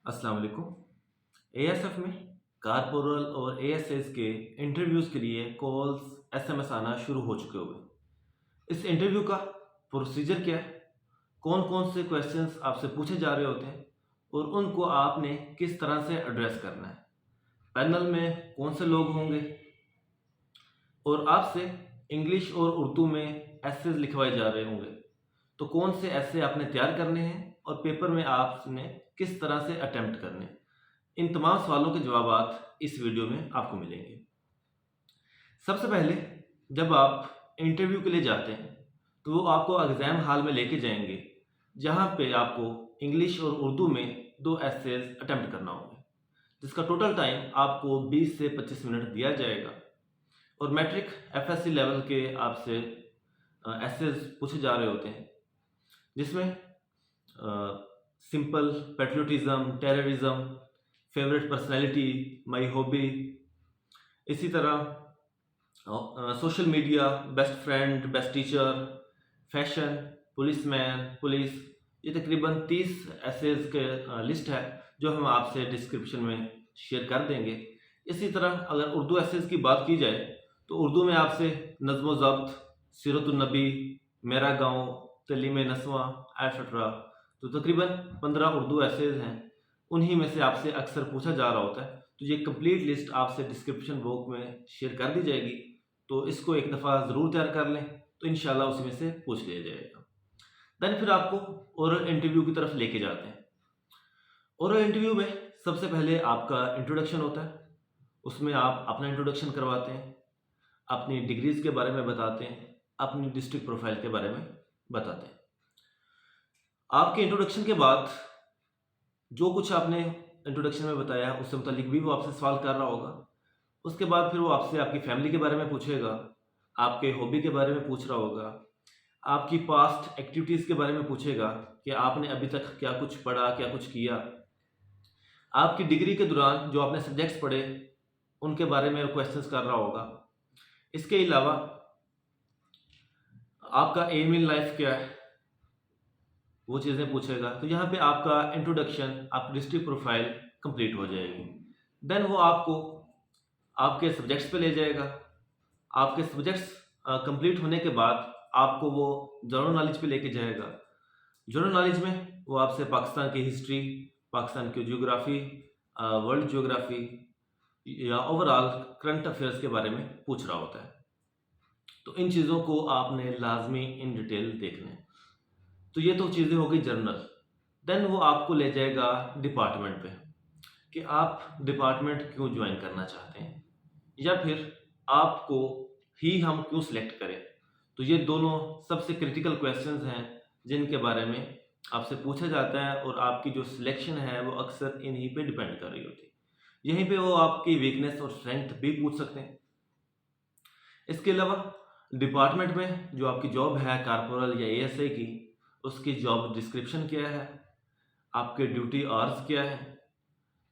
अस्सलाम वालेकुम। एएसएफ में कारपोरल और एएसएस के इंटरव्यूज़ के लिए कॉल्स, एसएमएस आना शुरू हो चुके हुए। इस इंटरव्यू का प्रोसीजर क्या है? कौन-कौन से क्वेश्चंस आपसे पूछे जा रहे होते हैं और उनको आपने किस तरह से एड्रेस करना है? पैनल में कौन से लोग होंगे और आपसे इंग्लिश और उर्दू में एसेज़ लिखवाए जा रहे होंगे। तो कौन से एसे आपने तैयार करने हैं और पेपर में आपने किस तरह से अटेम्प्ट करने हैं? इन तमाम सवालों के जवाबात इस वीडियो में आपको मिलेंगे। सबसे पहले जब आप इंटरव्यू के लिए जाते हैं, तो वो आपको एग्ज़ाम हॉल में लेके जाएँगे, जहाँ पे आपको इंग्लिश और उर्दू में 2 एसेज़ अटेम्प्ट करना होगा, जिसका टोटल टाइम आपको 20 से 25 मिनट दिया जाएगा और मैट्रिक एफएससी लेवल के आपसे एसेज़ पूछे जा रहे होते हैं, जिसमें simple, patriotism, terrorism, favourite personality, my hobby, इसी तरह social media, best friend, best teacher, fashion, policeman, police, ये तकरीबन 30 एसेज के लिस्ट है जो हम आपसे डिस्क्रिप्शन में शेयर कर देंगे। इसी तरह अगर उर्दू एसेज की बात की जाए तो उर्दू में आपसे नज़्म ज़ब्त, सीरतुन नबी, मेरा गाँव, तलीम नस्वा एटसेट्रा, तो तकरीबन 15 उर्दू एसेज हैं। उन्हीं में से आपसे अक्सर पूछा जा रहा होता है, तो ये कंप्लीट लिस्ट आपसे डिस्क्रिप्शन बॉक्स में शेयर कर दी जाएगी। तो इसको एक दफ़ा ज़रूर तैयार कर लें, तो इंशाल्लाह उसी में से पूछ लिया जाएगा। देन फिर आपको ओरल इंटरव्यू की तरफ लेके जाते हैं। ओरल इंटरव्यू में सबसे पहले आपका इंट्रोडक्शन होता है। उसमें आप अपना इंट्रोडक्शन करवाते हैं, अपनी डिग्रीज़ के बारे में बताते हैं, अपनी डिस्ट्रिक्ट प्रोफाइल के बारे में बताते हैं। आपके इंट्रोडक्शन के बाद जो कुछ आपने इंट्रोडक्शन में बताया उससे मुतालिक भी वो आपसे सवाल कर रहा होगा। उसके बाद फिर वो आपसे आपकी फैमिली के बारे में पूछेगा, आपके हॉबी के बारे में पूछ रहा होगा, आपकी पास्ट एक्टिविटीज़ के बारे में पूछेगा कि आपने अभी तक क्या कुछ पढ़ा, क्या कुछ किया। आपकी डिग्री के दौरान जो आपने सब्जेक्ट्स पढ़े, उनके बारे में क्वेश्चंस कर रहा होगा। इसके अलावा आपका एम इन लाइफ क्या है, वो चीज़ें पूछेगा। तो यहाँ पे आपका इंट्रोडक्शन, आपकी डिस्ट्रिक्ट प्रोफाइल कंप्लीट हो जाएगी। देन वो आपको आपके सब्जेक्ट्स पे ले जाएगा। आपके सब्जेक्ट्स कंप्लीट होने के बाद आपको वो जनरल नॉलेज पे लेके जाएगा। जनरल नॉलेज में वो आपसे पाकिस्तान की हिस्ट्री, पाकिस्तान की ज्योग्राफी, वर्ल्ड ज्योग्राफी या ओवरऑल करंट अफेयर्स के बारे में पूछ रहा होता है। तो इन चीज़ों को आपने लाजमी इन डिटेल देखना है। तो ये तो चीज़ें हो गई जनरल। देन वो आपको ले जाएगा डिपार्टमेंट पे कि आप डिपार्टमेंट क्यों ज्वाइन करना चाहते हैं या फिर आपको ही हम क्यों सिलेक्ट करें। तो ये दोनों सबसे क्रिटिकल क्वेश्चंस हैं जिनके बारे में आपसे पूछा जाता है और आपकी जो सिलेक्शन है वो अक्सर इन्हीं पे डिपेंड कर रही होती है। यहीं पे वो आपकी वीकनेस और स्ट्रेंथ भी पूछ सकते हैं। इसके अलावा डिपार्टमेंट में जो आपकी जॉब है कारपोरल या एएसआई की, उसकी जॉब डिस्क्रिप्शन क्या है, आपके ड्यूटी आवर्स क्या है,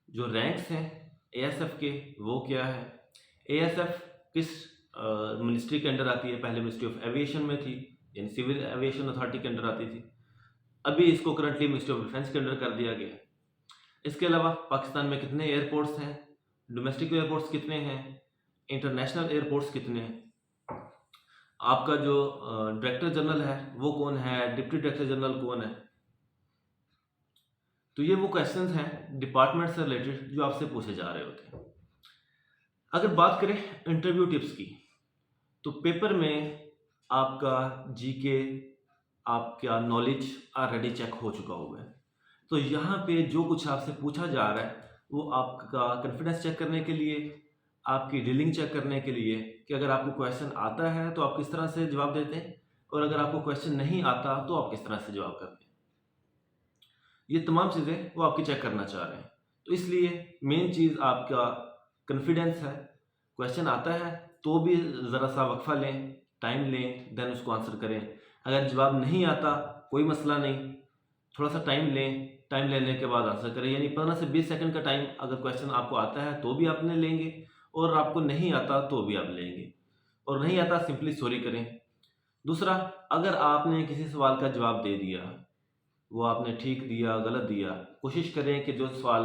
जो रैंक्स हैं एएसएफ के वो क्या है, एएसएफ किस मिनिस्ट्री के अंडर आती है। पहले मिनिस्ट्री ऑफ एविएशन में थी, यानी सिविल एविएशन अथॉरिटी के अंडर आती थी। अभी इसको करंटली मिनिस्ट्री ऑफ डिफेंस के अंडर कर दिया गया है। इसके अलावा पाकिस्तान में कितने एयरपोर्ट्स हैं, डोमेस्टिक एयरपोर्ट्स कितने हैं, इंटरनेशनल एयरपोर्ट्स कितने हैं, आपका जो डायरेक्टर जनरल है वो कौन है, डिप्टी डायरेक्टर जनरल कौन है। तो ये वो क्वेश्चंस हैं डिपार्टमेंट से रिलेटेड जो आपसे पूछे जा रहे होते हैं। अगर बात करें इंटरव्यू टिप्स की, तो पेपर में आपका जीके, आपका नॉलेज ऑलरेडी चेक हो चुका हुआ है। तो यहाँ पे जो कुछ आपसे पूछा जा रहा है वो आपका कॉन्फिडेंस चेक करने के लिए, आपकी डीलिंग चेक करने के लिए कि अगर आपको क्वेश्चन आता है तो आप किस तरह से जवाब देते हैं और अगर आपको क्वेश्चन नहीं आता तो आप किस तरह से जवाब करते हैं। ये तमाम चीज़ें वो आपकी चेक करना चाह रहे हैं। तो इसलिए मेन चीज़ आपका कॉन्फिडेंस है। क्वेश्चन आता है तो भी ज़रा सा वक्फा लें, टाइम लें, देन उसको आंसर करें। अगर जवाब नहीं आता कोई मसला नहीं, थोड़ा सा टाइम लें, टाइम लेने के बाद आंसर करें। यानी 15 से 20 सेकंड का टाइम अगर क्वेश्चन आपको आता है तो भी आपने लेंगे और आपको नहीं आता तो भी आप लेंगे, और नहीं आता सिंपली सॉरी करें। दूसरा, अगर आपने किसी सवाल का जवाब दे दिया वो आपने ठीक दिया, गलत दिया। कोशिश करें कि जो सवाल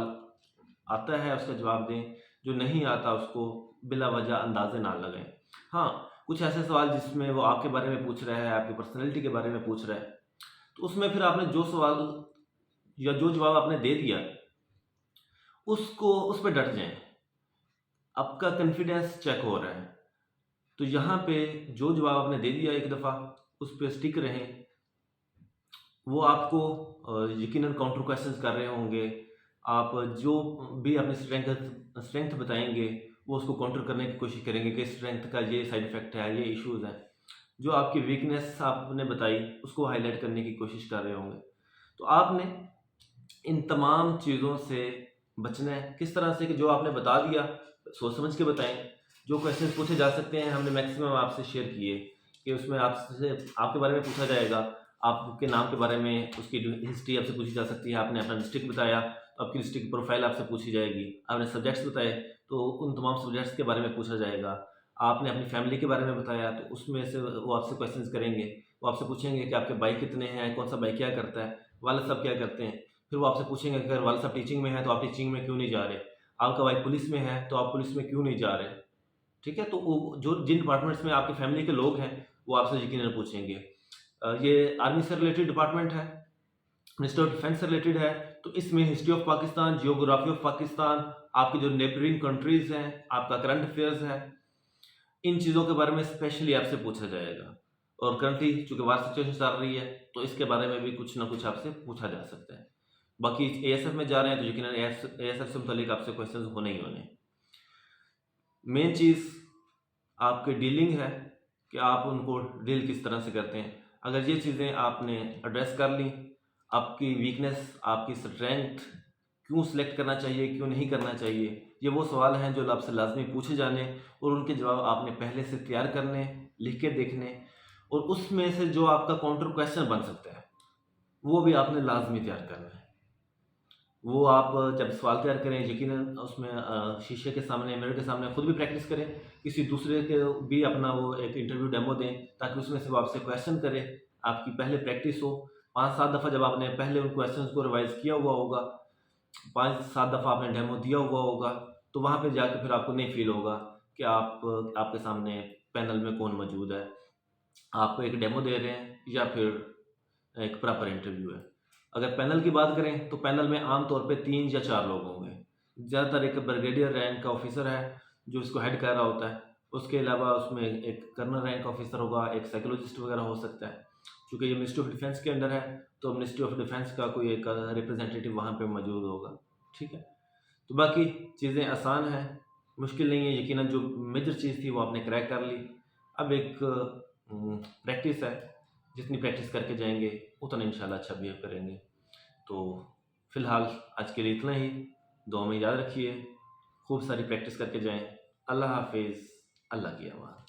आता है उसका जवाब दें, जो नहीं आता उसको बिला वजह अंदाज़े ना लगाएँ। हाँ, कुछ ऐसे सवाल जिसमें वो आपके बारे में पूछ रहा है, आपकी पर्सनैलिटी के बारे में पूछ रहा है, तो उसमें फिर आपने जो सवाल या जो जवाब आपने दे दिया, उसको उस पे डट जाएँ। आपका कॉन्फिडेंस चेक हो रहा है। तो यहाँ पे जो जवाब आपने दे दिया एक दफ़ा, उस पे स्टिक रहें। वो आपको यकीनन काउंटर क्वेश्चंस कर रहे होंगे। आप जो भी अपनी स्ट्रेंथ बताएँगे, वो उसको काउंटर करने की कोशिश करेंगे कि स्ट्रेंथ का ये साइड इफ़ेक्ट है, ये इश्यूज़ हैं। जो आपकी वीकनेस आपने बताई, उसको हाइलाइट करने की कोशिश कर रहे होंगे। तो आपने इन तमाम चीज़ों से बचना है। किस तरह से कि जो आपने बता दिया, सोच समझ के बताएँ। जो क्वेश्चंस पूछे जा सकते हैं, हमने मैक्सिमम आपसे शेयर किए कि उसमें आपसे आपके बारे में पूछा जाएगा, आपके नाम के बारे में, उसकी हिस्ट्री आपसे पूछी जा सकती है। आपने अपना डिस्ट्रिक्ट बताया, तो आपकी डिस्ट्रिक्ट की प्रोफाइल आपसे पूछी जाएगी। आपने सब्जेक्ट्स बताए, तो उन तमाम सब्जेक्ट्स के बारे में पूछा जाएगा। आपने अपनी फैमिली के बारे में बताया, तो उसमें से वो आपसे क्वेश्चंस करेंगे। वो आपसे पूछेंगे कि आपके भाई कितने हैं, कौन-सा भाई क्या करता है, वालिद साहब क्या करते हैं। फिर वो आपसे पूछेंगे कि अगर वालिद साहब टीचिंग में हैं, तो आप टीचिंग में क्यों नहीं जा रहे? आपका भाई पुलिस में है, तो आप पुलिस में क्यों नहीं जा रहे? ठीक है? तो वो जो जिन डिपार्टमेंट्स में आपकी फैमिली के लोग हैं, वो आपसे यकीनन पूछेंगे। ये आर्मी से रिलेटेड डिपार्टमेंट है, मिनिस्ट्री ऑफ डिफेंस से रिलेटेड है, तो इसमें history of Pakistan, geography of Pakistan, आपकी जो नेबरिंग कंट्रीज़ हैं, आपका करंट अफेयर्स है, इन चीज़ों के बारे में स्पेशली आपसे पूछा जाएगा। और करंटली चूँकि वार सिचुएशन चल रही है, तो इसके बारे में भी कुछ ना कुछ आपसे पूछा जा सकता है। बाकी एएसएफ में जा रहे हैं, तो यकीनन एएसएफ से मुतालिक आपसे क्वेश्चंस होने ही होने हैं। मेन चीज़ आपकी डीलिंग है कि आप उनको डील किस तरह से करते हैं। अगर ये चीज़ें आपने एड्रेस कर ली, आपकी वीकनेस, आपकी स्ट्रेंथ क्यों सिलेक्ट करना चाहिए, क्यों नहीं करना चाहिए, ये वो सवाल हैं जो आपसे लाज़मी पूछे जाने और उनके जवाब आपने पहले से तैयार करने, लिख के देखने और उसमें से जो आपका काउंटर क्वेश्चन बन सकता है, वो भी आपने लाज़मी तैयार करना है। वो आप जब सवाल तैयार करें, यकीनन उसमें शीशे के सामने, मिरर के सामने खुद भी प्रैक्टिस करें, किसी दूसरे के भी अपना वो एक इंटरव्यू डेमो दें, ताकि उसमें से वो आपसे क्वेश्चन करे, आपकी पहले प्रैक्टिस हो। 5-7 दफ़ा जब आपने पहले उन क्वेश्चंस को रिवाइज़ किया हुआ होगा, 5-7 दफ़ा आपने डेमो दिया हुआ होगा, तो वहाँ पे जाके फिर आपको नहीं फ़ील होगा कि आपके सामने पैनल में कौन मौजूद है। आप एक डेमो दे रहे हैं या फिर एक प्रॉपर इंटरव्यू है। अगर पैनल की बात करें, तो पैनल में आम तौर पे 3 या 4 लोग होंगे। ज़्यादातर एक ब्रिगेडियर रैंक का ऑफ़िसर है, जो इसको हेड कर रहा होता है। उसके अलावा उसमें एक कर्नल रैंक का ऑफ़िसर होगा, एक साइकोलॉजिस्ट वगैरह हो सकता है। चूँकि ये मिनिस्ट्री ऑफ डिफेंस के अंडर है, तो मिनिस्ट्री ऑफ डिफेंस का कोई एक रिप्रेजेंटेटिव वहाँ पे मौजूद होगा। ठीक है? तो बाकी चीज़ें आसान हैं, मुश्किल नहीं है। यकीनन जो मेजर चीज़ थी वो आपने क्रैक कर ली। अब एक प्रैक्टिस है, जितनी प्रैक्टिस करके जाएँगे उतना इंशाल्लाह अच्छा बिहेव करेंगे। तो फ़िलहाल आज के लिए इतना ही। दुआ में याद रखिए, खूब सारी प्रैक्टिस करके जाएँ। अल्लाह हाफ़िज़, अल्लाह की अमान।